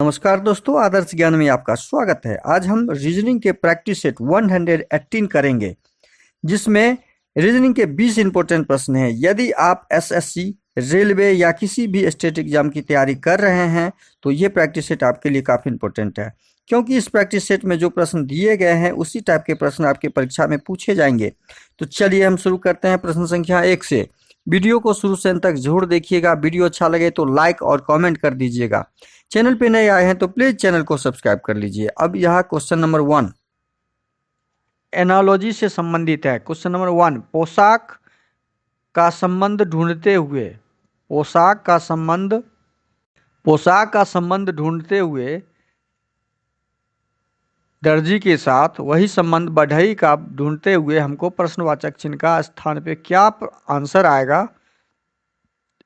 नमस्कार दोस्तों, आदर्श ज्ञान में आपका स्वागत है। आज हम रीजनिंग के प्रैक्टिस सेट 118 करेंगे, जिसमें रीजनिंग के 20 इंपॉर्टेंट प्रश्न हैं। यदि आप एसएससी, रेलवे या किसी भी स्टेट एग्जाम की तैयारी कर रहे हैं तो ये प्रैक्टिस सेट आपके लिए काफ़ी इंपॉर्टेंट है, क्योंकि इस प्रैक्टिस सेट में जो प्रश्न दिए गए हैं उसी टाइप के प्रश्न आपके परीक्षा में पूछे जाएंगे। तो चलिए हम शुरू करते हैं प्रश्न संख्या 1 से। वीडियो को शुरू से अंत तक जरूर देखिएगा। वीडियो अच्छा लगे तो लाइक और कमेंट कर दीजिएगा। चैनल पे नए आए हैं तो प्लीज चैनल को सब्सक्राइब कर लीजिए। अब यहाँ क्वेश्चन नंबर 1 एनालॉजी से संबंधित है। क्वेश्चन नंबर 1, पोशाक का संबंध ढूंढते हुए, पोशाक का संबंध ढूंढते हुए दर्जी के साथ वही संबंध बढ़ई का ढूंढते हुए हमको प्रश्नवाचक चिन्ह का स्थान पे क्या आंसर आएगा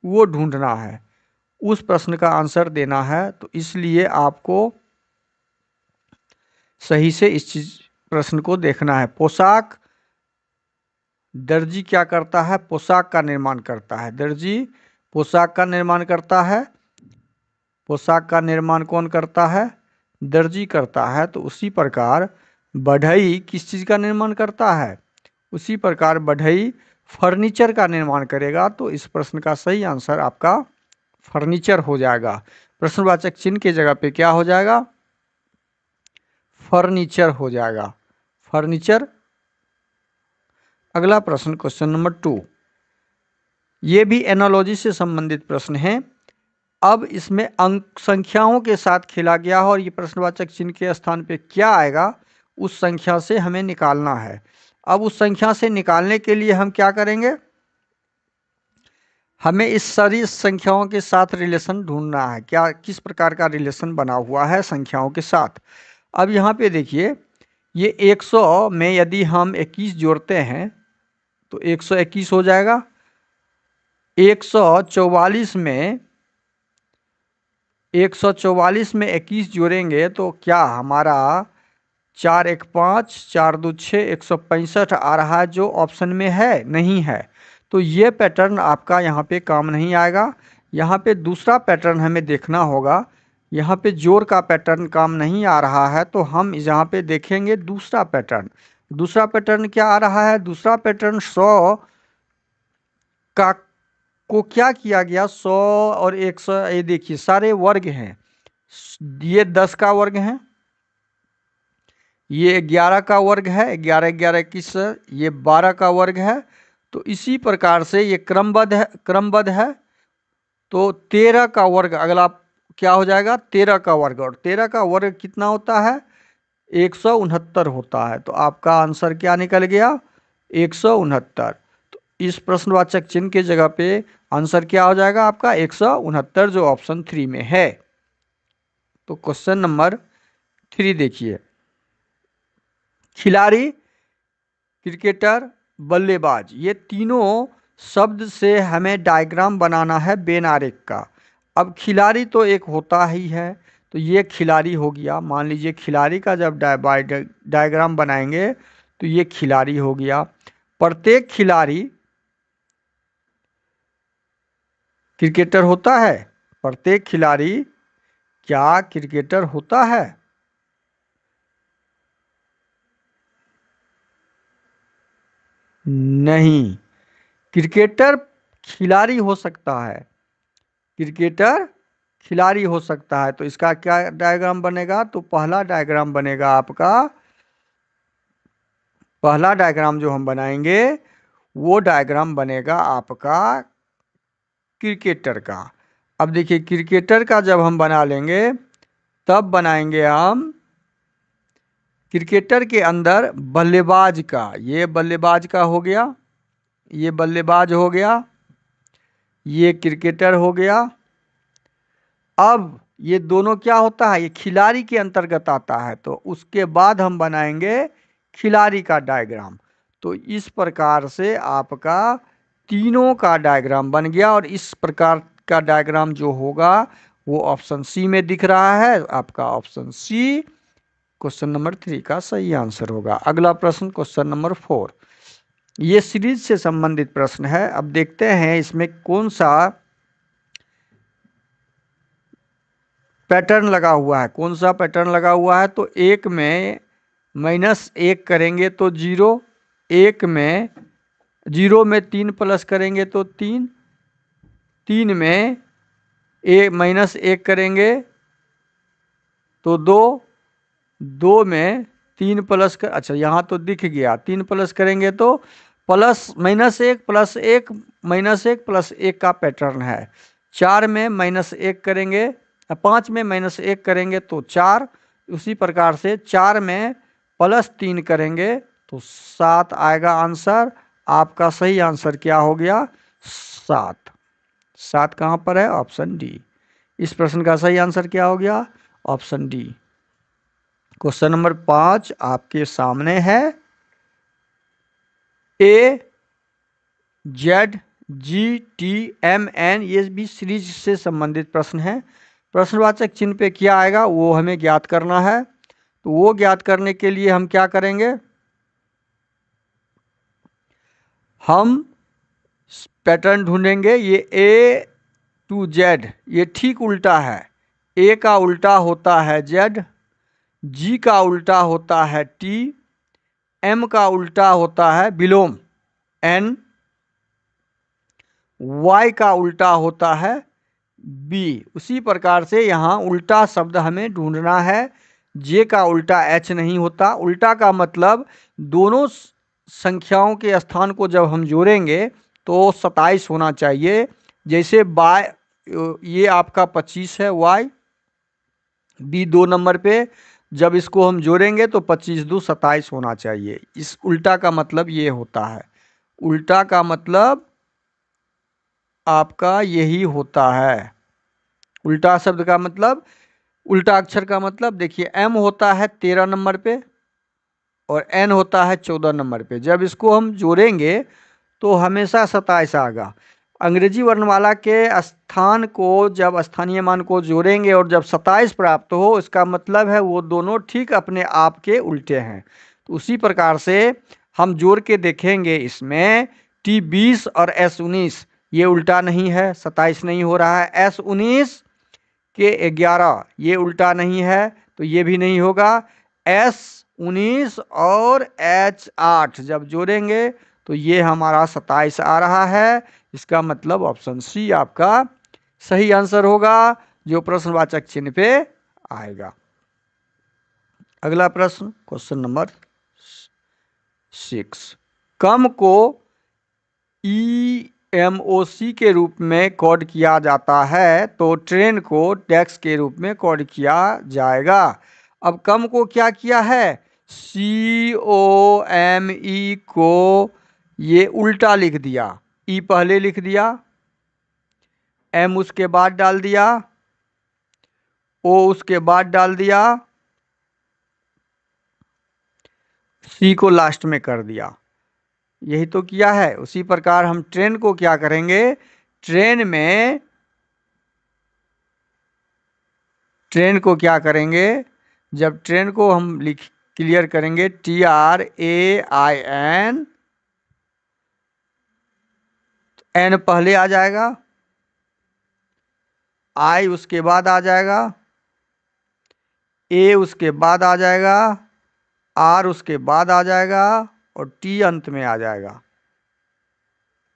वो ढूंढना है, उस प्रश्न का आंसर देना है। तो इसलिए आपको सही से इस प्रश्न को देखना है। पोशाक, दर्जी क्या करता है? पोशाक का निर्माण करता है। दर्जी पोशाक का निर्माण करता है। पोशाक का निर्माण कौन करता है? दर्जी करता है। तो उसी प्रकार बढ़ई किस चीज़ का निर्माण करता है? उसी प्रकार बढ़ई फर्नीचर का निर्माण करेगा। तो इस प्रश्न का सही आंसर आपका फर्नीचर हो जाएगा। प्रश्नवाचक चिन्ह की जगह पे क्या हो जाएगा? फर्नीचर हो जाएगा, फर्नीचर। अगला प्रश्न क्वेश्चन नंबर 2, ये भी एनालॉजी से संबंधित प्रश्न है। अब इसमें अंक संख्याओं के साथ खेला गया है और ये प्रश्नवाचक चिन्ह के स्थान पे क्या आएगा उस संख्या से हमें निकालना है। अब उस संख्या से निकालने के लिए हम क्या करेंगे? हमें इस सारी संख्याओं के साथ रिलेशन ढूंढना है, क्या किस प्रकार का रिलेशन बना हुआ है संख्याओं के साथ। अब यहाँ पे देखिए, ये 100 में यदि हम 21 जोड़ते हैं तो 121 हो जाएगा। 144 में 21 जोड़ेंगे तो क्या हमारा 4 1 5 4 2 6 165 आ रहा है, जो ऑप्शन में है? नहीं है। तो ये पैटर्न आपका यहाँ पे काम नहीं आएगा। यहाँ पे दूसरा पैटर्न हमें देखना होगा। यहाँ पे जोड़ का पैटर्न काम नहीं आ रहा है, तो हम यहाँ पे देखेंगे दूसरा पैटर्न। दूसरा पैटर्न क्या आ रहा है? दूसरा पैटर्न 100 का को क्या किया गया? 100 और 100, ये देखिए सारे वर्ग हैं। ये 10 का वर्ग है, ये 11 का वर्ग है, 11 11 21, ये 12 का वर्ग है। तो इसी प्रकार से ये क्रमबद्ध है। तो 13 का वर्ग अगला क्या हो जाएगा? 13 का वर्ग, और 13 का वर्ग कितना होता है? 169 होता है। तो आपका आंसर क्या निकल गया? 169। तो इस प्रश्नवाचक चिन्ह के जगह पे आंसर क्या हो जाएगा आपका? 169, जो ऑप्शन 3 में है। तो क्वेश्चन नंबर 3 देखिए, खिलाड़ी, क्रिकेटर, बल्लेबाज, ये तीनों शब्द से हमें डायग्राम बनाना है वेन आरेख का। अब खिलाड़ी तो एक होता ही है, तो ये खिलाड़ी हो गया। मान लीजिए खिलाड़ी का जब डायग्राम बनाएंगे तो ये खिलाड़ी हो गया। प्रत्येक खिलाड़ी क्रिकेटर होता है? प्रत्येक खिलाड़ी क्या क्रिकेटर होता है? नहीं, क्रिकेटर खिलाड़ी हो सकता है। क्रिकेटर खिलाड़ी हो सकता है। तो इसका क्या डायग्राम बनेगा? तो पहला डायग्राम बनेगा आपका, पहला डायग्राम जो हम बनाएंगे वो डायग्राम बनेगा आपका क्रिकेटर का। अब देखिए, क्रिकेटर का जब हम बना लेंगे तब बनाएंगे हम क्रिकेटर के अंदर बल्लेबाज का। ये बल्लेबाज का हो गया, ये बल्लेबाज हो गया, ये क्रिकेटर हो गया। अब ये दोनों क्या होता है? ये खिलाड़ी के अंतर्गत आता है। तो उसके बाद हम बनाएंगे खिलाड़ी का डायग्राम। तो इस प्रकार से आपका तीनों का डायग्राम बन गया, और इस प्रकार का डायग्राम जो होगा वो ऑप्शन सी में दिख रहा है। आपका ऑप्शन सी क्वेश्चन नंबर 3 का सही आंसर होगा। अगला प्रश्न क्वेश्चन नंबर 4, ये सीरीज से संबंधित प्रश्न है। अब देखते हैं इसमें कौन सा पैटर्न लगा हुआ है। कौन सा पैटर्न लगा हुआ है? तो एक में -1 करेंगे तो 0, एक में 0 में 3 प्लस करेंगे तो 3, 3 में -1 करेंगे तो 2, 2 में 3 प्लस कर, अच्छा यहाँ तो दिख गया, 3 प्लस करेंगे तो प्लस -1 प्लस 1 -1 प्लस 1 का पैटर्न है। 4 में -1 करेंगे, 5 में -1 करेंगे तो 4, उसी प्रकार से 4 में +3 करेंगे तो 7 आएगा आंसर। आपका सही आंसर क्या हो गया? 7। 7 कहाँ पर है? Option D. इस प्रश्न का सही आंसर क्या हो गया? Option D. क्वेश्चन नंबर 5 आपके सामने है। AZGTMN, ये भी सीरीज से संबंधित प्रश्न है। प्रश्नवाचक चिन्ह पे क्या आएगा वो हमें ज्ञात करना है। तो वो ज्ञात करने के लिए हम क्या करेंगे? हम पैटर्न ढूंढेंगे। ये A to Z, ये ठीक उल्टा है। A का उल्टा होता है Z, G का उल्टा होता है T, M का उल्टा होता है विलोम N, Y का उल्टा होता है B। उसी प्रकार से यहाँ उल्टा शब्द हमें ढूंढना है। J का उल्टा H नहीं होता। उल्टा का मतलब दोनों संख्याओं के स्थान को जब हम जोड़ेंगे तो 27 होना चाहिए। जैसे बाय, ये आपका 25 है Y, B 2 नंबर पे, जब इसको हम जोड़ेंगे तो 25 2 27 होना चाहिए। इस उल्टा का मतलब ये होता है। उल्टा का मतलब आपका यही होता है। उल्टा शब्द का मतलब, उल्टा अक्षर का मतलब देखिए, M होता है 13 नंबर पे और N होता है 14 नंबर पे। जब इसको हम जोड़ेंगे तो हमेशा 27 आएगा। अंग्रेजी वर्णमाला के स्थान को जब स्थानीय मान को जोड़ेंगे और जब 27 प्राप्त हो, इसका मतलब है वो दोनों ठीक अपने आप के उल्टे हैं। तो उसी प्रकार से हम जोड़ के देखेंगे। इसमें T20 और S19 ये उल्टा नहीं है, 27 नहीं हो रहा है। S19 के 11 ये उल्टा नहीं है तो ये भी नहीं होगा। S19 और H8 जब जोड़ेंगे तो ये हमारा 27 आ रहा है। इसका मतलब ऑप्शन सी आपका सही आंसर होगा, जो प्रश्नवाचक चिन्ह पे आएगा। अगला प्रश्न, क्वेश्चन नंबर 6। कम को EMOC के रूप में कोड किया जाता है तो ट्रेन को डेक्स के रूप में कोड किया जाएगा। अब कम को क्या किया है? COME को ये उल्टा लिख दिया। E पहले लिख दिया, M उसके बाद डाल दिया, O उसके बाद डाल दिया, C को लास्ट में कर दिया। यही तो किया है। उसी प्रकार हम ट्रेन को क्या करेंगे? ट्रेन को क्या करेंगे? जब ट्रेन को हम क्लियर करेंगे, TRAIN, N पहले आ जाएगा, I उसके बाद आ जाएगा, A उसके बाद आ जाएगा, R उसके बाद आ जाएगा और T अंत में आ जाएगा।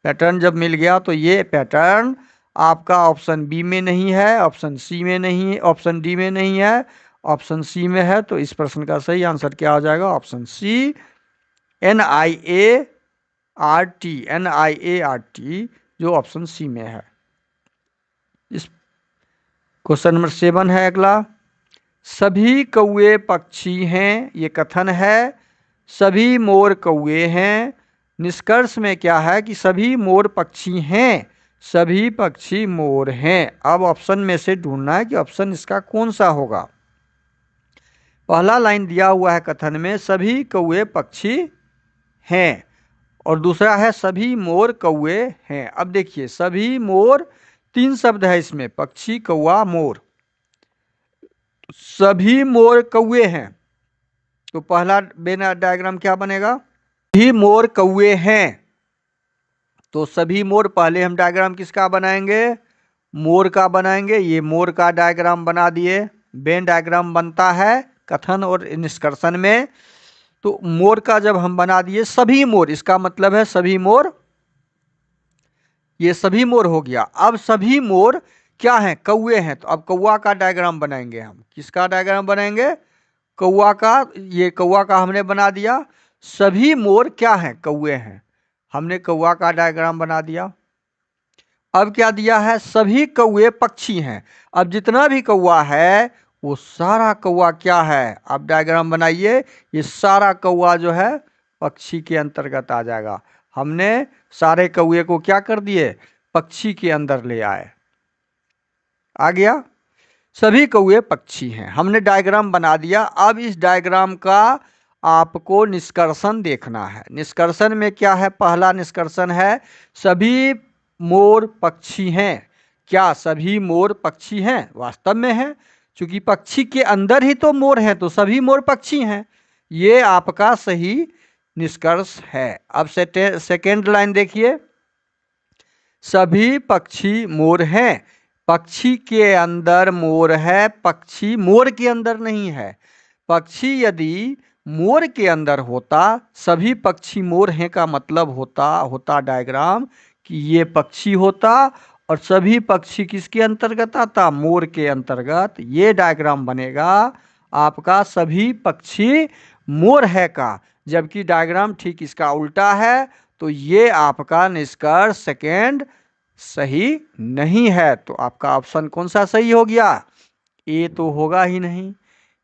पैटर्न जब मिल गया तो ये पैटर्न आपका ऑप्शन बी में नहीं है, ऑप्शन सी में नहीं है, ऑप्शन डी में नहीं है, ऑप्शन सी में है। तो इस प्रश्न का सही आंसर क्या हो जाएगा? ऑप्शन सी, NIART, जो ऑप्शन सी में है। इस क्वेश्चन नंबर 7 है अगला। सभी कौवे पक्षी हैं, ये कथन है। सभी मोर कौवे हैं। निष्कर्ष में क्या है कि सभी मोर पक्षी हैं, सभी पक्षी मोर हैं। अब ऑप्शन में से ढूंढना है कि ऑप्शन इसका कौन सा होगा। पहला लाइन दिया हुआ है कथन में, सभी कौवे पक्षी हैं, और दूसरा है सभी मोर कौवे हैं। अब देखिए, सभी मोर, 3 शब्द है इसमें, पक्षी, कौवा, मोर। सभी मोर कौवे हैं तो पहला बेना डायग्राम क्या बनेगा? सभी मोर कौवे हैं तो सभी मोर, पहले हम डायग्राम किसका बनाएंगे? मोर का बनाएंगे। ये मोर का डायग्राम बना दिए। वेन डायग्राम बनता है कथन और निष्कर्षण में। तो मोर का जब हम बना दिए, सभी मोर, इसका मतलब है सभी मोर, ये सभी मोर हो गया। अब सभी मोर क्या हैं? कौवे हैं। तो अब कौवा का डायग्राम बनाएंगे हम। किसका डायग्राम बनाएंगे? कौवा का। ये कौवा का हमने बना दिया। सभी मोर क्या हैं? कौवे हैं। हमने कौवा का डायग्राम बना दिया। अब क्या दिया है? सभी कौवे पक्षी हैं। अब जितना भी कौवा है वो सारा कौवा क्या है? आप डायग्राम बनाइए। ये सारा कौवा जो है पक्षी के अंतर्गत आ जाएगा। हमने सारे कौवे को क्या कर दिए? पक्षी के अंदर ले आए। आ गया। सभी कौवे पक्षी हैं। हमने डायग्राम बना दिया। अब इस डायग्राम का आपको निष्कर्षण देखना है। निष्कर्षण में क्या है? पहला निष्कर्षण है सभी मोर पक्षी हैं। क्या सभी मोर पक्षी हैं? वास्तव में है, क्योंकि पक्षी के अंदर ही तो मोर है, तो सभी मोर पक्षी हैं। ये आपका सही निष्कर्ष है। अब सेकेंड लाइन देखिए। सभी पक्षी मोर हैं। पक्षी के अंदर मोर है, पक्षी मोर के अंदर नहीं है। पक्षी यदि मोर के अंदर होता, सभी पक्षी मोर हैं का मतलब होता डायग्राम कि ये पक्षी होता और सभी पक्षी किसके अंतर्गत आता? मोर के अंतर्गत। ये डायग्राम बनेगा आपका सभी पक्षी मोर है का। जबकि डायग्राम ठीक इसका उल्टा है। तो ये आपका निष्कर्ष सेकेंड सही नहीं है। तो आपका ऑप्शन कौन सा सही हो गया? ए तो होगा ही नहीं,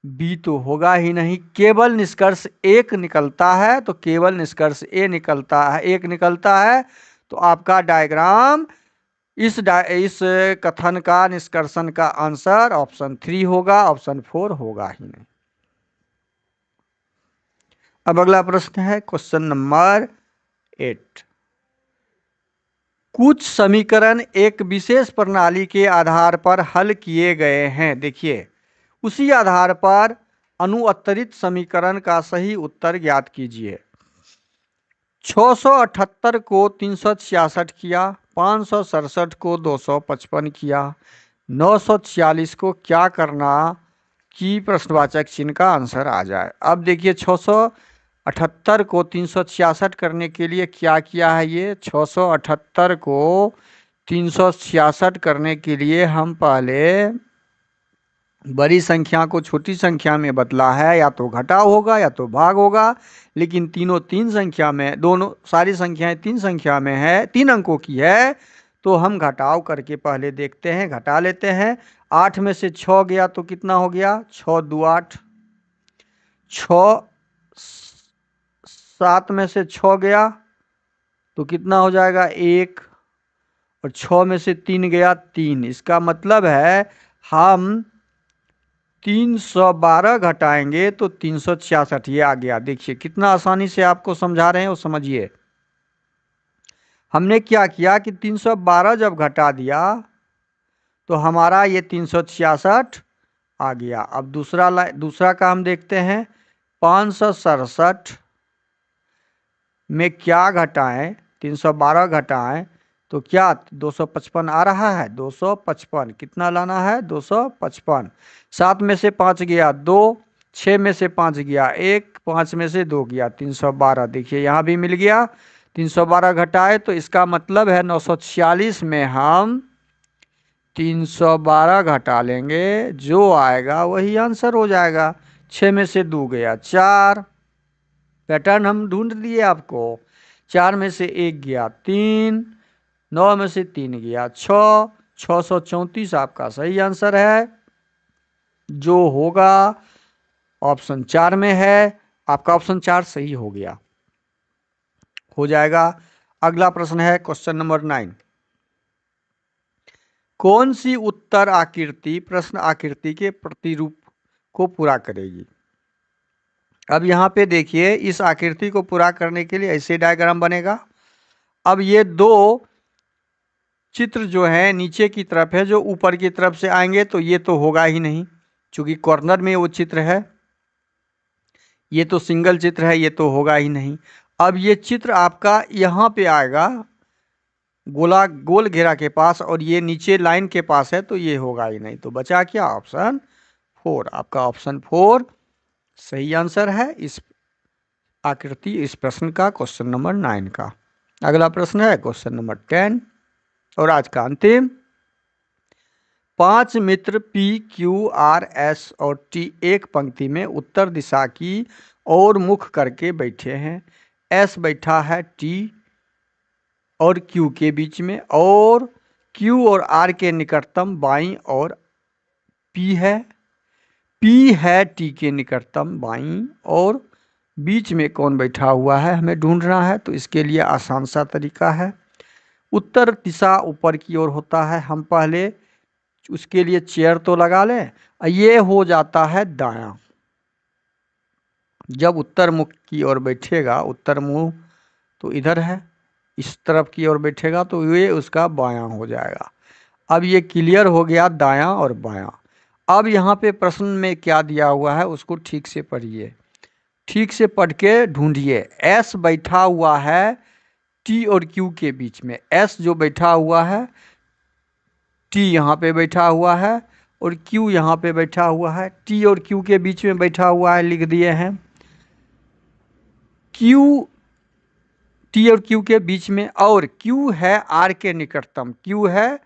बी तो होगा ही नहीं। केवल निष्कर्ष एक निकलता है, तो केवल निष्कर्ष ए निकलता है, एक निकलता है। तो आपका डायग्राम इस कथन का निष्कर्षण का आंसर ऑप्शन 3 होगा, ऑप्शन 4 होगा ही नहीं। अब अगला प्रश्न है क्वेश्चन नंबर 8। कुछ समीकरण एक विशेष प्रणाली के आधार पर हल किए गए हैं। देखिए, उसी आधार पर अनुत्तरित समीकरण का सही उत्तर ज्ञात कीजिए। 678 को 366 किया, 567 को 255 किया, 946 को क्या करना कि प्रश्नवाचक चिन्ह का आंसर आ जाए। अब देखिए, 678 को 366 करने के लिए क्या किया है? ये 678 को 366 करने के लिए हम पहले बड़ी संख्या को छोटी संख्या में बदला है। या तो घटाव होगा या तो भाग होगा, लेकिन तीनों तीन संख्या में, दोनों सारी संख्याएं तीन संख्या में है, 3 अंकों की है। तो हम घटाव करके पहले देखते हैं, घटा लेते हैं। 8 में से 6 गया तो कितना हो गया? 6 2 8। 6 7 में से 6 गया तो कितना हो जाएगा? 1। और 6 में से 3 गया 3। इसका मतलब है हम 312 घटाएंगे तो 366। ये आ गया। देखिए कितना आसानी से आपको समझा रहे हैं, वो समझिए। हमने क्या किया कि 312 जब घटा दिया तो हमारा ये 366 आ गया। अब दूसरा काम देखते हैं। 567 में क्या घटाएं? 312 घटाएं तो क्या 255 आ रहा है? 255 कितना लाना है? 255। 7 में से 5 गया 2, 6 में से 5 गया 1, 5 में से 2 गया 312। देखिए यहाँ भी मिल गया। 312 घटाए तो इसका मतलब है 946 में हम 312 घटा लेंगे, जो आएगा वही आंसर हो जाएगा। 6 में से 2 गया 4। पैटर्न हम ढूंढ दिए आपको। 4 में से 1 गया 3, 9 में से 3 गया 6। 634 आपका सही आंसर है, जो होगा ऑप्शन 4 में है। आपका ऑप्शन 4 सही हो गया, हो जाएगा। अगला प्रश्न है क्वेश्चन नंबर 9। कौन सी उत्तर आकृति प्रश्न आकृति के प्रतिरूप को पूरा करेगी? अब यहाँ पे देखिए, इस आकृति को पूरा करने के लिए ऐसे डायग्राम बनेगा। अब ये दो चित्र जो है नीचे की तरफ है, जो ऊपर की तरफ से आएंगे तो ये तो होगा ही नहीं, क्योंकि कॉर्नर में वो चित्र है। ये तो सिंगल चित्र है, ये तो होगा ही नहीं। अब ये चित्र आपका यहाँ पे आएगा, गोल घेरा के पास और ये नीचे लाइन के पास है तो ये होगा ही नहीं। तो बचा क्या? ऑप्शन 4। आपका ऑप्शन 4 सही आंसर है इस आकृति, इस प्रश्न का, क्वेश्चन नंबर 9 का। अगला प्रश्न है क्वेश्चन नंबर 10 और आज का अंतिम। 5 मित्र P, Q, R, S और T एक पंक्ति में उत्तर दिशा की ओर मुख करके बैठे हैं। S बैठा है T और Q के बीच में, और Q और R के निकटतम बाईं ओर P है। P है T के निकटतम बाईं और बीच में कौन बैठा हुआ है हमें ढूंढना है। तो इसके लिए आसान सा तरीका है, उत्तर दिशा ऊपर की ओर होता है, हम पहले उसके लिए चेयर तो लगा लें। ये हो जाता है दायां। जब उत्तर मुख की ओर बैठेगा, उत्तर मुंह तो इधर है, इस तरफ की ओर बैठेगा तो ये उसका बायां हो जाएगा। अब ये क्लियर हो गया दायां और बायां। अब यहाँ पे प्रश्न में क्या दिया हुआ है उसको ठीक से पढ़िए, ठीक से पढ़ के ढूंढिए। एस बैठा हुआ है टी और क्यू के बीच में। एस जो बैठा हुआ है, टी यहाँ पे बैठा हुआ है और क्यू यहाँ पे बैठा हुआ है। टी और क्यू के बीच में बैठा हुआ है, लिख दिए हैं। क्यू, टी और क्यू के बीच में, और क्यू है आर के निकटतम। क्यू है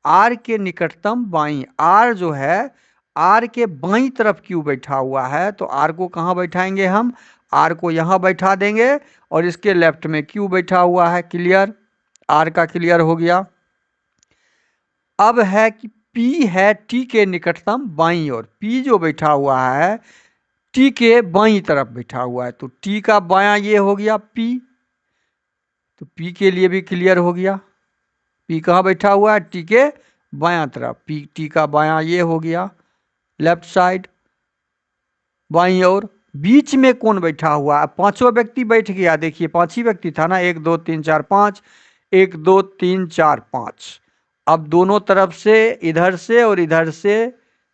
आर के निकटतम बाईं। आर जो है, आर के बाईं तरफ क्यू बैठा हुआ है, तो आर को कहाँ बैठाएंगे हम? आर को यहाँ बैठा देंगे और इसके लेफ्ट में क्यू बैठा हुआ है। क्लियर? आर का क्लियर हो गया। अब है कि पी है टी के निकटतम बाईं ओर। पी जो बैठा हुआ है टी के बाईं तरफ बैठा हुआ है, तो टी का बायां ये हो गया पी, तो पी के लिए भी क्लियर हो गया। पी कहाँ बैठा हुआ है? टी के बायां तरफ। पी टी का बायां ये हो गया, लेफ्ट साइड बाईं ओर। बीच में कौन बैठा हुआ है? पांचों व्यक्ति बैठ गया। देखिए 5 ही व्यक्ति था ना, 1 2 3 4 5, 1 2 3 4 5। अब दोनों तरफ से, इधर से और इधर से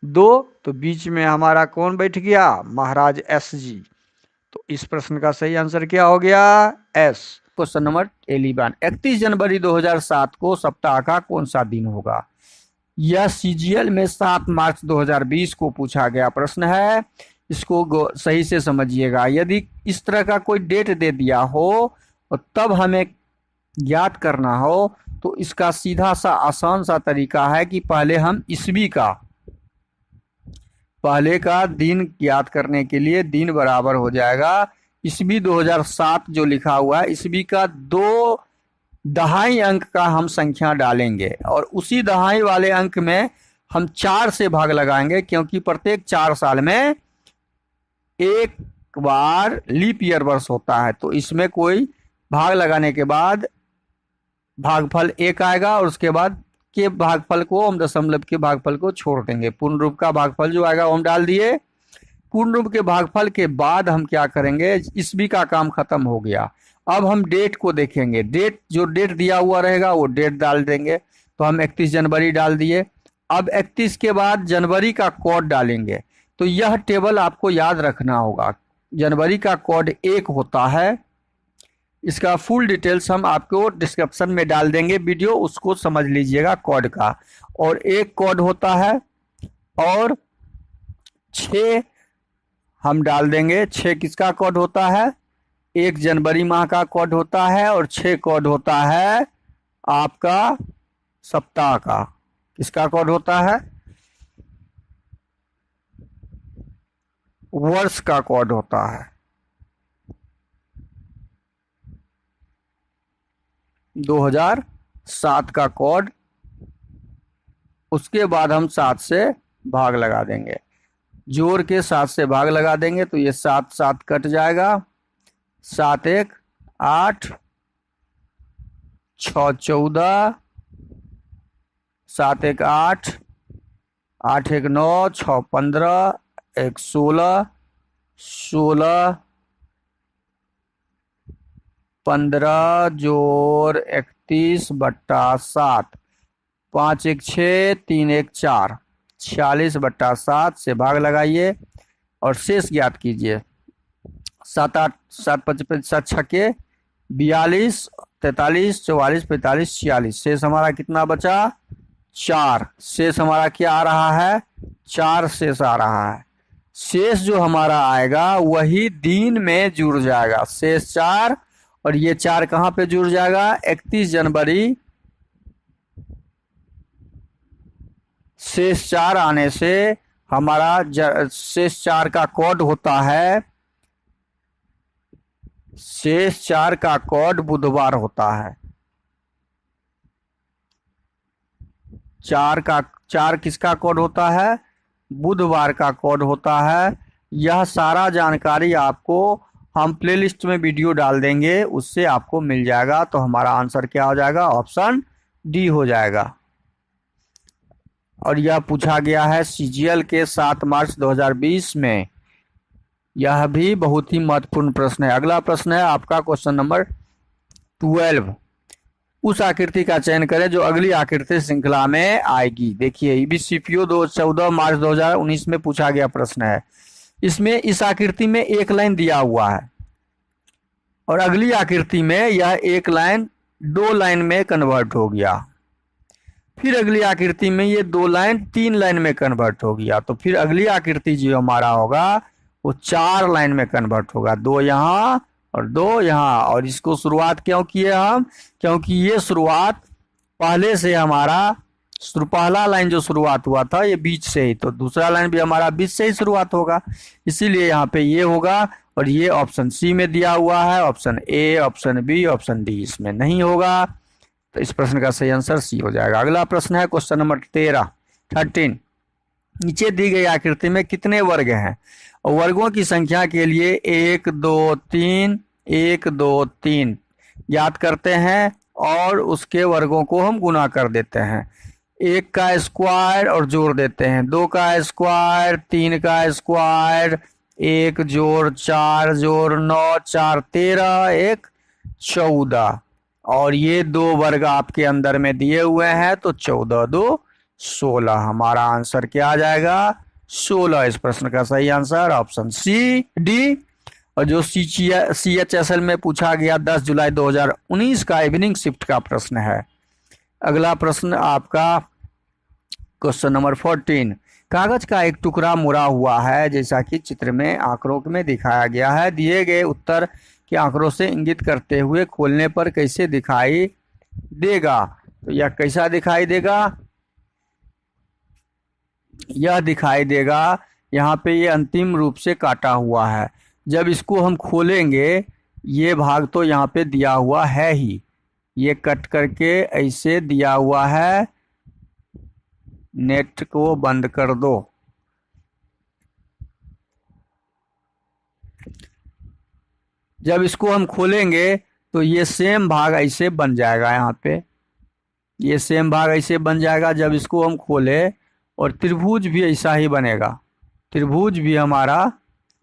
2, तो बीच में हमारा कौन बैठ गया? महाराज एस जी। तो इस प्रश्न का सही आंसर क्या हो गया? एस। Question number 11। 31 जनवरी 2007 को सप्ताह का कौन सा दिन होगा? यह सीजीएल में 7 मार्च 2020 को पूछा गया प्रश्न है। इसको सही से समझिएगा। यदि इस तरह का कोई डेट दे दिया हो और तब हमें ज्ञात करना हो, तो इसका सीधा सा आसान सा तरीका है कि पहले हम ईस्वी का, पहले का दिन ज्ञात करने के लिए दिन बराबर हो जाएगा ईस्वी 2007 जो लिखा हुआ है, ईस्वी का 2 दहाई अंक का हम संख्या डालेंगे और उसी दहाई वाले अंक में हम 4 से भाग लगाएंगे, क्योंकि प्रत्येक 4 साल में एक बार लीप ईयर वर्ष होता है। तो इसमें कोई भाग लगाने के बाद भागफल 1 आएगा और उसके बाद के भागफल को हम दशमलव के भागफल को छोड़ देंगे। पूर्ण रूप का भागफल जो आएगा वो हम डाल दिए। पूर्ण रूप के भागफल के बाद हम क्या करेंगे? ईस्वी का काम खत्म हो गया। अब हम डेट को देखेंगे। डेट, जो डेट दिया हुआ रहेगा वो डेट डाल देंगे। तो हम 31 जनवरी डाल दिए। अब 31 के बाद जनवरी का कोड डालेंगे। तो यह टेबल आपको याद रखना होगा। जनवरी का कोड 1 होता है। इसका फुल डिटेल्स हम आपको डिस्क्रिप्शन में डाल देंगे वीडियो, उसको समझ लीजिएगा कोड का। और एक कोड होता है और 6 हम डाल देंगे। 6 किसका कोड होता है? 1 जनवरी माह का कोड होता है और 6 कोड होता है आपका सप्ताह का। किसका कोड होता है? वर्ष का कोड होता है। 2007 का कोड। उसके बाद हम 7 से भाग लगा देंगे, जोड़ के 7 से भाग लगा देंगे तो ये 7 7 कट जाएगा। 7 1 8, 6 14, 7 1 8, 8 1 9, 6 15, 1 16, 16 15 जोड़ 31 बट्टा 7, 5 1 6, 3 1 4, 46 बट्टा 7 से भाग लगाइए और शेष ज्ञात कीजिए। 7 8 7 5 7 6 42, 43, 44, 45, 46। शेष हमारा कितना बचा? 4। शेष हमारा क्या आ रहा है? 4 शेष आ रहा है। शेष जो हमारा आएगा वही दिन में जुड़ जाएगा। शेष 4 और ये 4 कहाँ पे जुड़ जाएगा? 31 जनवरी। शेष 4 आने से हमारा शेष 4 का कोड होता है, शेष 4 का कोड बुधवार होता है। 4 किसका कोड होता है? बुधवार का कोड होता है। यह सारा जानकारी आपको हम प्लेलिस्ट में वीडियो डाल देंगे, उससे आपको मिल जाएगा। तो हमारा आंसर क्या हो जाएगा? ऑप्शन डी हो जाएगा। और यह पूछा गया है सीजीएल के 7 मार्च 2020 में। यह भी बहुत ही महत्वपूर्ण प्रश्न है। अगला प्रश्न है आपका क्वेश्चन नंबर 12। उस आकृति का चयन करें जो अगली आकृति श्रृंखला में आएगी। देखिए ईबीसीपीओ 14 मार्च 2019 में पूछा गया प्रश्न है। इसमें इस आकृति में एक लाइन दिया हुआ है और अगली आकृति में यह एक लाइन 2 लाइन में कन्वर्ट हो गया। फिर अगली आकृति में ये 2 लाइन 3 लाइन में कन्वर्ट हो गया। तो फिर अगली आकृति जो हमारा होगा वो 4 लाइन में कन्वर्ट होगा। 2 यहाँ और 2 यहाँ। और इसको शुरुआत क्यों किए हम? क्योंकि ये शुरुआत पहले से हमारा पहला लाइन जो शुरुआत हुआ था ये बीच से ही, तो दूसरा लाइन भी हमारा बीच से ही शुरुआत होगा, इसीलिए यहाँ पे ये होगा। और ये ऑप्शन सी में दिया हुआ है, option A, option B, option D इसमें नहीं होगा। तो इस प्रश्न का सही आंसर सी हो जाएगा। अगला प्रश्न है क्वेश्चन नंबर 13। नीचे दी गई आकृति में कितने वर्ग हैं? और वर्गों की संख्या के लिए 1 2 3 1 2 3 याद करते हैं और उसके वर्गों को हम गुना कर देते हैं। 1 का स्क्वायर और जोड़ देते हैं, 2 का स्क्वायर, 3 का स्क्वायर, 1 जोड़ 4 जोड़ 9 4 13 1 14। और ये 2 वर्ग आपके अंदर में दिए हुए हैं, तो 14 2 16। हमारा आंसर क्या आ जाएगा? 16। इस प्रश्न का सही आंसर ऑप्शन सी डी। और जो CHSL में पूछा गया 10 जुलाई 2019 का इवनिंग शिफ्ट का प्रश्न है। अगला प्रश्न आपका क्वेश्चन नंबर 14। कागज का एक टुकड़ा मुड़ा हुआ है जैसा कि चित्र में आंकड़ों में दिखाया गया है। दिए गए उत्तर के आंकड़ों से इंगित करते हुए खोलने पर कैसे दिखाई देगा? तो यह कैसा दिखाई देगा? यह दिखाई देगा यहाँ पे ये अंतिम रूप से काटा हुआ है। जब इसको हम खोलेंगे ये भाग तो यहाँ पे दिया हुआ है ही, ये कट करके ऐसे दिया हुआ है। नेट को बंद कर दो। जब इसको हम खोलेंगे तो ये सेम भाग ऐसे बन जाएगा, यहाँ पे ये सेम भाग ऐसे बन जाएगा जब इसको हम खोले। और त्रिभुज भी ऐसा ही बनेगा, त्रिभुज भी हमारा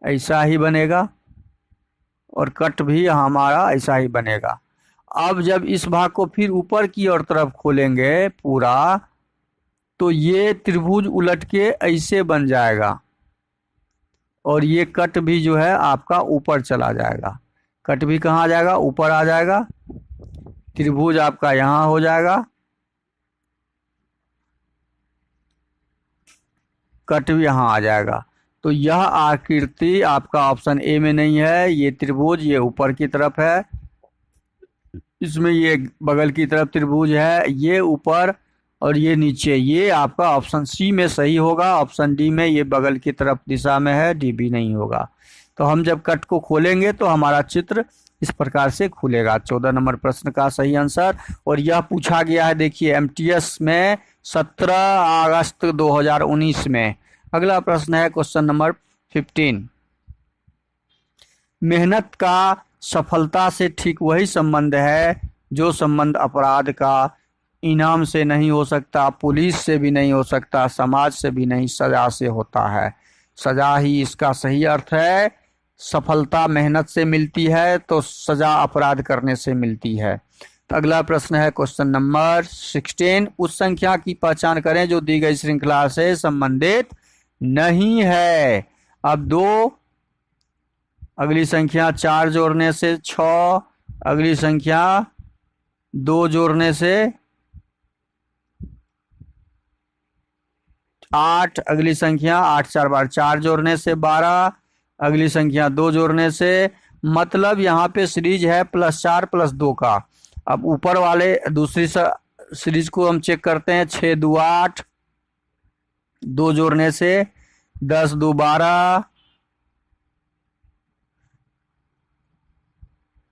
ऐसा ही बनेगा और कट भी हमारा ऐसा ही बनेगा। अब जब इस भाग को फिर ऊपर की ओर तरफ खोलेंगे पूरा, तो ये त्रिभुज उलट के ऐसे बन जाएगा और ये कट भी जो है आपका ऊपर चला जाएगा। कट भी कहाँ आ जाएगा? ऊपर आ जाएगा। त्रिभुज आपका यहाँ हो जाएगा, कट भी यहाँ आ जाएगा। तो यह आकृति आपका ऑप्शन ए में नहीं है। ये त्रिभुज ये ऊपर की तरफ है, इसमें ये बगल की तरफ त्रिभुज है, ये ऊपर और ये नीचे। ये आपका ऑप्शन सी में सही होगा। ऑप्शन डी में ये बगल की तरफ दिशा में है, डी भी नहीं होगा। तो हम जब कट को खोलेंगे तो हमारा चित्र इस प्रकार से खुलेगा। 14 नंबर प्रश्न का सही आंसर। और यह पूछा गया है देखिए एमटीएस में 17 अगस्त 2019 में। अगला प्रश्न है क्वेश्चन नंबर 15। मेहनत का सफलता से ठीक वही संबंध है जो संबंध अपराध का इनाम से नहीं हो सकता, पुलिस से भी नहीं हो सकता, समाज से भी नहीं, सजा से होता है। सजा ही इसका सही अर्थ है। सफलता मेहनत से मिलती है तो सजा अपराध करने से मिलती है। तो अगला प्रश्न है क्वेश्चन नंबर 16। उस संख्या की पहचान करें जो दी गई श्रृंखला से संबंधित नहीं है। अब 2, अगली संख्या 4 जोड़ने से 6, अगली संख्या 2 जोड़ने से 8, अगली संख्या 8 4 बार 4 जोड़ने से 12, अगली संख्या 2 जोड़ने से, मतलब यहाँ पे सीरीज है +4 +2 का। अब ऊपर वाले दूसरी सीरीज को हम चेक करते हैं। 6 2 8, 2 जोड़ने से 10 2 12,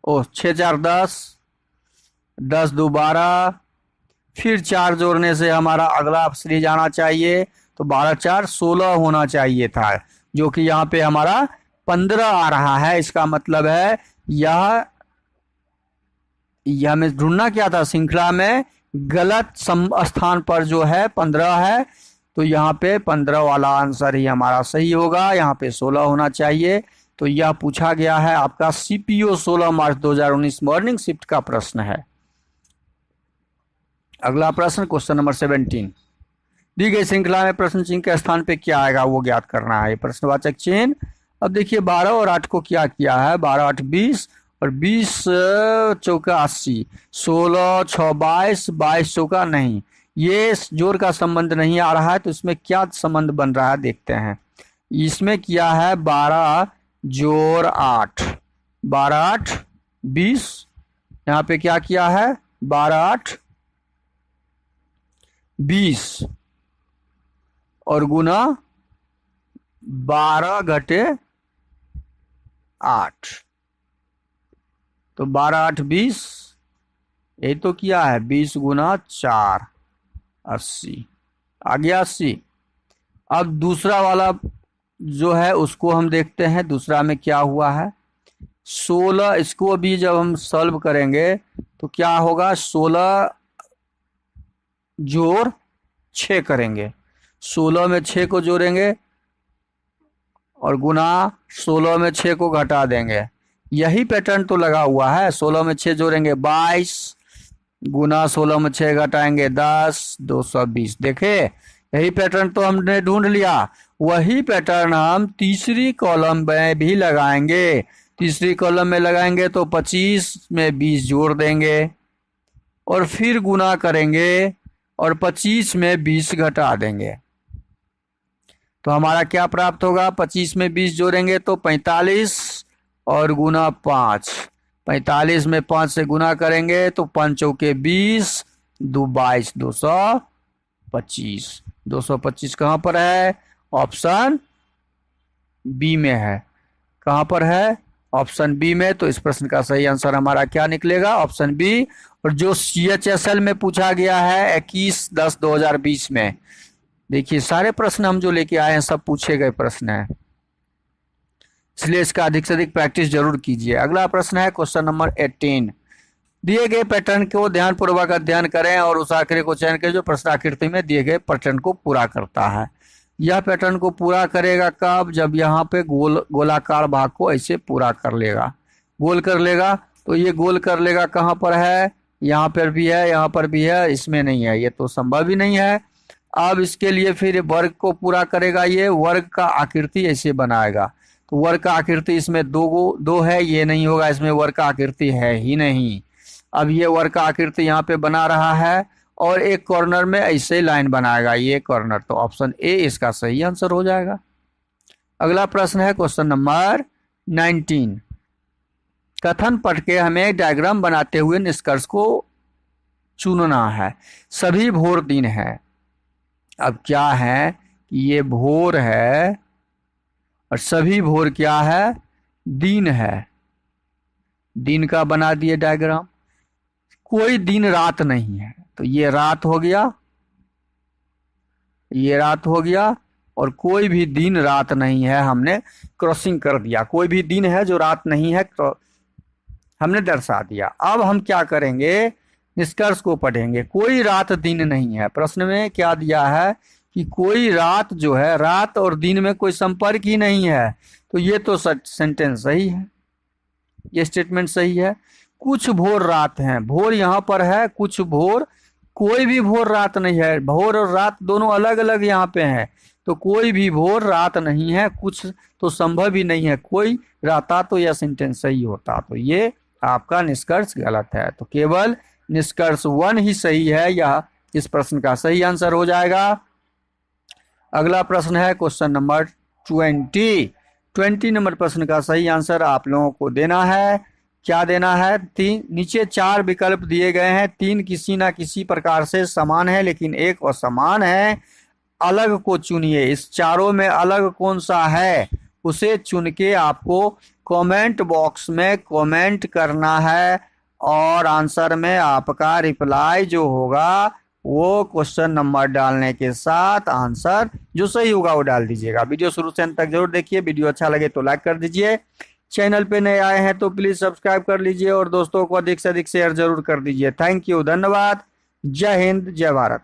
6 4 10, 10 2 12, फिर 4 जोड़ने से हमारा अगला सीरीज आना चाहिए, तो 12 4 16 होना चाहिए था, जो कि यहाँ पे हमारा 15 आ रहा है। इसका मतलब है यह हमें ढूंढना क्या था, श्रृंखला में गलत स्थान पर जो है 15 है, तो यहाँ पे 15 वाला आंसर ही हमारा सही होगा। यहाँ पे 16 होना चाहिए। तो यह पूछा गया है आपका सीपीओ 16 मार्च 2019 मॉर्निंग शिफ्ट का प्रश्न है। अगला प्रश्न क्वेश्चन नंबर 17, दी गई श्रृंखला में प्रश्न चिन्ह के स्थान पे क्या आएगा वो ज्ञात करना है। प्रश्नवाचक चिन्ह। अब देखिए 12 और 8 को क्या किया है, 12 8 20 और 20 चौका 80, 16 6 22, 22 चौका नहीं, ये जोड़ का संबंध नहीं आ रहा है, तो इसमें क्या संबंध बन रहा है देखते हैं। इसमें किया है 12 जोड़ 8, 12 8 20, यहाँ पे क्या किया है 12 8 20 और गुना 12 घटे 8, तो 12 8 20, यही तो किया है। 20 गुना 4 80, आ गया 80। अब दूसरा वाला जो है उसको हम देखते हैं, दूसरा में क्या हुआ है 16। इसको भी जब हम सॉल्व करेंगे तो क्या होगा, 16 जोड़ 6 करेंगे, 16 में 6 को जोड़ेंगे और गुना 16 में 6 को घटा देंगे। यही पैटर्न तो लगा हुआ है। 16 में 6 जोड़ेंगे 22, गुना 16 में 6 घटाएंगे 10, 220। देखे यही पैटर्न तो हमने ढूंढ लिया। वही पैटर्न हम तीसरी कॉलम में भी लगाएंगे। तीसरी कॉलम में लगाएंगे तो 25 में 20 जोड़ देंगे और फिर गुना करेंगे और 25 में 20 घटा देंगे, तो हमारा क्या प्राप्त होगा, 25 में 20 जोड़ेंगे तो 45 और गुना 5, 45 में 5 से गुना करेंगे तो 5 चौके 20, 2 22, 225। 225 कहाँ पर है, ऑप्शन बी में है। कहाँ पर है, ऑप्शन बी में। तो इस प्रश्न का सही आंसर हमारा क्या निकलेगा, ऑप्शन बी। और जो CHSL में पूछा गया है 21/10/2020 में, देखिए सारे प्रश्न हम जो लेके आए हैं सब पूछे गए प्रश्न हैं, इसलिए इसका अधिक से अधिक प्रैक्टिस जरूर कीजिए। अगला प्रश्न है क्वेश्चन नंबर 18, दिए गए पैटर्न को ध्यानपूर्वक अध्ययन करें और उस आकृति को चयन करें जो प्रश्नाकृति में दिए गए पैटर्न को पूरा करता है। यह पैटर्न को पूरा करेगा कब, जब यहाँ पे गोलाकार भाग को ऐसे पूरा कर लेगा, गोल कर लेगा। तो ये गोल कर लेगा कहाँ पर है, यहाँ पर भी है, यहाँ पर भी है, इसमें नहीं है, ये तो संभव ही नहीं है। अब इसके लिए फिर वर्ग को पूरा करेगा, ये वर्ग का आकृति ऐसे बनाएगा, तो वर्ग का आकृति इसमें दो है, ये नहीं होगा, इसमें वर्ग का आकृति है ही नहीं। अब ये वर्ग का आकृति यहाँ पे बना रहा है और एक कॉर्नर में ऐसे लाइन बनाएगा, ये कॉर्नर, तो ऑप्शन ए इसका सही आंसर हो जाएगा। अगला प्रश्न है क्वेश्चन नंबर 19, कथन पढ़ के हमें डायग्राम बनाते हुए निष्कर्ष को चुनना है। सभी भोर दिन है। अब क्या है कि ये भोर है और सभी भोर क्या है, दिन है। दिन का बना दिए डायग्राम, कोई दिन रात नहीं है, तो ये रात हो गया, ये रात हो गया, और कोई भी दिन रात नहीं है, हमने क्रॉसिंग कर दिया। कोई भी दिन है जो रात नहीं है, हमने दर्शा दिया। अब हम क्या करेंगे, निष्कर्ष को पढ़ेंगे। कोई रात दिन नहीं है, प्रश्न में क्या दिया है कि कोई रात जो है, रात और दिन में कोई संपर्क ही नहीं है, तो ये तो सेंटेंस सही है, ये स्टेटमेंट सही है। कुछ भोर रात हैं, भोर यहाँ पर है, कुछ भोर, कोई भी भोर रात नहीं है। भोर और रात दोनों अलग अलग यहाँ पे हैं, तो कोई भी भोर रात नहीं है, कुछ तो संभव ही नहीं है, कोई रहता तो यह सेंटेंस सही होता। तो ये आपका निष्कर्ष गलत है, तो केवल निष्कर्ष 1 ही सही है, यह इस प्रश्न का सही आंसर हो जाएगा। अगला प्रश्न है क्वेश्चन नंबर 20 नंबर प्रश्न का सही आंसर आप लोगों को देना है। क्या देना है? नीचे 4 विकल्प दिए गए हैं, 3 किसी ना किसी प्रकार से समान है लेकिन एक असमान है। अलग को चुनिए, इस चारों में अलग कौन सा है उसे चुन के आपको कमेंट बॉक्स में कमेंट करना है और आंसर में आपका रिप्लाई जो होगा वो क्वेश्चन नंबर डालने के साथ आंसर जो सही होगा वो डाल दीजिएगा। वीडियो शुरू से अंत तक जरूर देखिए। वीडियो अच्छा लगे तो लाइक कर दीजिए। चैनल पे नए आए हैं तो प्लीज सब्सक्राइब कर लीजिए और दोस्तों को अधिक से अधिक शेयर जरूर कर दीजिए। थैंक यू, धन्यवाद। जय हिंद, जय भारत।